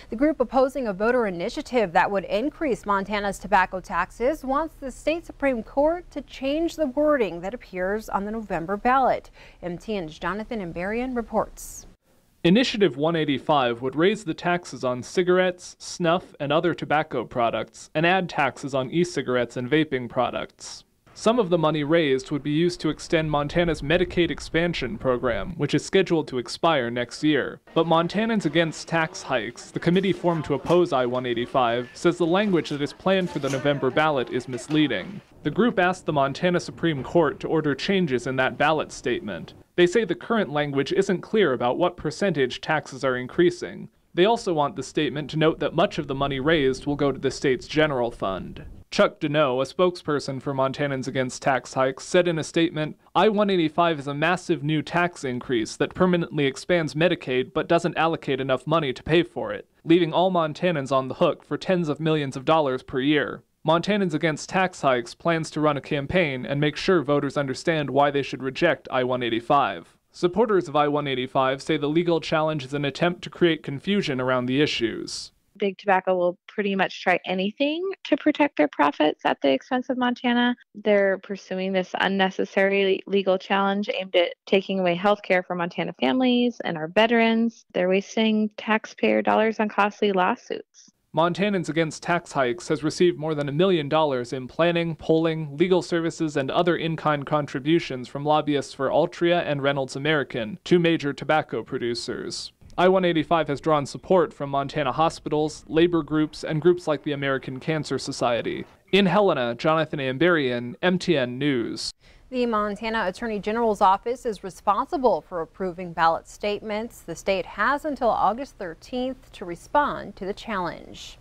The group opposing a voter initiative that would increase Montana's tobacco taxes wants the state Supreme Court to change the wording that appears on the November ballot. MTN's Jonathan Ambarian reports. Initiative 185 would raise the taxes on cigarettes, snuff, and other tobacco products, and add taxes on e-cigarettes and vaping products. Some of the money raised would be used to extend Montana's Medicaid expansion program, which is scheduled to expire next year. But Montanans Against Tax Hikes, the committee formed to oppose I-185, says the language that is planned for the November ballot is misleading. The group asked the Montana Supreme Court to order changes in that ballot statement. They say the current language isn't clear about what percentage taxes are increasing. They also want the statement to note that much of the money raised will go to the state's general fund. Chuck Deneau, a spokesperson for Montanans Against Tax Hikes, said in a statement, I-185 is a massive new tax increase that permanently expands Medicaid but doesn't allocate enough money to pay for it, leaving all Montanans on the hook for tens of millions of dollars per year. Montanans Against Tax Hikes plans to run a campaign and make sure voters understand why they should reject I-185. Supporters of I-185 say the legal challenge is an attempt to create confusion around the issues. Big tobacco will pretty much try anything to protect their profits at the expense of Montana. They're pursuing this unnecessary legal challenge aimed at taking away health care for Montana families and our veterans. They're wasting taxpayer dollars on costly lawsuits. Montanans Against Tax Hikes has received more than $1 million in planning, polling, legal services, and other in-kind contributions from lobbyists for Altria and Reynolds American, two major tobacco producers. I-185 has drawn support from Montana hospitals, labor groups, and groups like the American Cancer Society. In Helena, Jonathan Ambarian, MTN News. The Montana Attorney General's office is responsible for approving ballot statements. The state has until August 13th to respond to the challenge.